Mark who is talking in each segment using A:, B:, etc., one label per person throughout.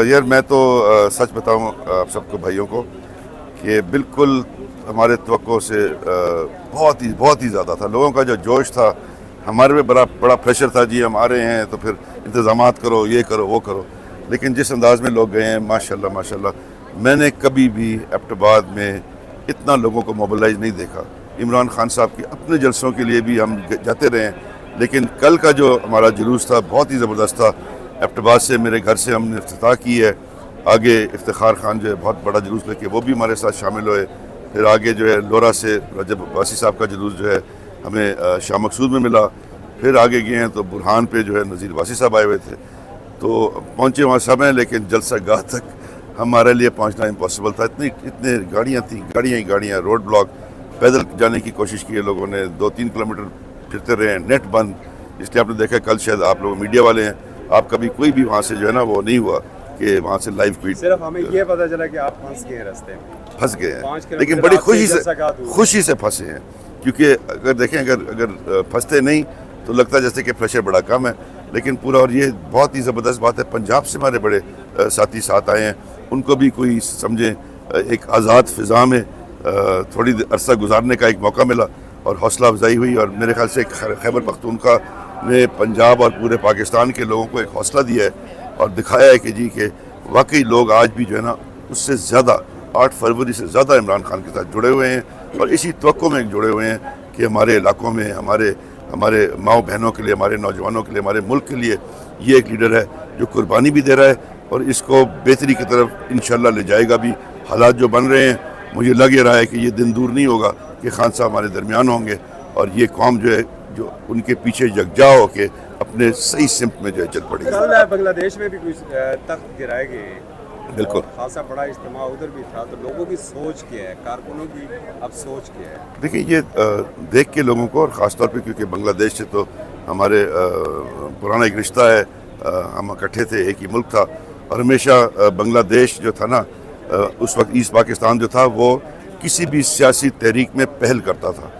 A: यार मैं तो सच बताऊं आप सबको भाइयों को कि बिल्कुल हमारे तवक्को से बहुत ही ज़्यादा था। लोगों का जो जोश था, हमारे पे बड़ा बड़ा प्रेशर था, जी हम आ रहे हैं तो फिर इंतज़ामात करो, ये करो वो करो। लेकिन जिस अंदाज में लोग गए हैं माशाल्लाह माशाल्लाह, मैंने कभी भी एबटाबाद में इतना लोगों को मोबिलाइज नहीं देखा। इमरान खान साहब के अपने जलसों के लिए भी हम जाते रहे, लेकिन कल का जो हमारा जुलूस था बहुत ही ज़बरदस्त था। एबटाबाद से मेरे घर से हमने इफ्तिताह की है। आगे इफ्तिखार खान जो है बहुत बड़ा जुलूस लेके वो भी हमारे साथ शामिल हुए। फिर आगे जो है लोरा से रजब अब्बासी साहब का जुलूस जो है हमें शाह मकसूद में मिला। फिर आगे गए हैं तो बुरहान पे जो है नज़ीर वासी साहब आए हुए थे, तो पहुँचे वहाँ सब हैं, लेकिन जलसा गाह तक हमारे लिए पहुँचना इम्पॉसिबल था। इतने गाड़ियाँ थी, गाड़ियाँ ही गाड़ियाँ, रोड ब्लॉक। पैदल जाने की कोशिश की है लोगों ने, 2-3 किलोमीटर फिरते रहे, नेट बंद। इसलिए आपने देखा कल, शायद आप लोग मीडिया वाले हैं, आप कभी कोई भी वहाँ से जो है ना वो नहीं हुआ कि वहाँ से लाइव फीड।
B: सिर्फ हमें ये पता चला कि आप फंस गए रास्ते में,
A: फंस गए हैं, लेकिन बड़ी खुशी से फंसे हैं। क्योंकि अगर देखें, अगर फंसते नहीं तो लगता जैसे कि प्रेशर बड़ा कम है, लेकिन पूरा। और ये बहुत ही ज़बरदस्त बात है, पंजाब से हमारे बड़े साथी साथ आए हैं, उनको भी कोई समझे एक आज़ाद फ़िज़ा में थोड़ी अरसा गुजारने का एक मौका मिला और हौसला अफजाई हुई। और मेरे ख्याल से खैबर पख्तूनख्वा ने पंजाब और पूरे पाकिस्तान के लोगों को एक हौसला दिया है और दिखाया है कि जी के वाकई लोग आज भी जो है ना उससे ज़्यादा 8 फरवरी से ज़्यादा इमरान खान के साथ जुड़े हुए हैं और इसी तवक्को में जुड़े हुए हैं कि हमारे इलाकों में हमारे माओ बहनों के लिए, हमारे नौजवानों के लिए, हमारे मुल्क के लिए ये एक लीडर है जो कुर्बानी भी दे रहा है और इसको बेहतरी की तरफ इंशाल्लाह ले जाएगा भी। हालात जो बन रहे हैं, मुझे लग ये रहा है कि ये दिन दूर नहीं होगा कि खान साहब हमारे दरमियान होंगे और ये कौम जो है जो उनके पीछे यकजा हो के अपने सही सिमत में जो है चल पड़ेगी।
B: कल बांग्लादेश में भी कुछ तख्त गिराए गए,
A: बिल्कुल
B: खासा बड़ा इज्तिमा उधर भी था, तो लोगों की सोच क्या है, कारकुनों की अब सोच क्या है?
A: देखिए, ये देख के लोगों को, और ख़ास तौर पे क्योंकि बांग्लादेश से तो हमारे पुराना एक रिश्ता है, हम इकट्ठे थे, एक ही मुल्क था। और हमेशा बांग्लादेश जो था ना, उस वक्त ईस्ट पाकिस्तान जो था वो किसी भी सियासी तहरीक में पहल करता था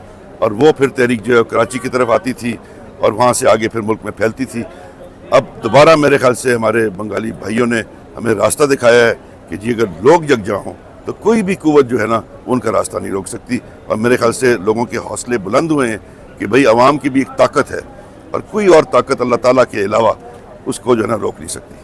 A: और वो फिर तहरीक जो है कराची की तरफ आती थी और वहाँ से आगे फिर मुल्क में फैलती थी। अब दोबारा मेरे ख्याल से हमारे बंगाली भाइयों ने हमें रास्ता दिखाया है कि जी अगर लोग जग हों तो कोई भी कुव्वत जो है ना उनका रास्ता नहीं रोक सकती। और मेरे ख्याल से लोगों के हौसले बुलंद हुए हैं कि भाई अवाम की भी एक ताकत है और कोई और ताकत अल्लाह ताला के अलावा उसको जो है ना रोक नहीं सकती।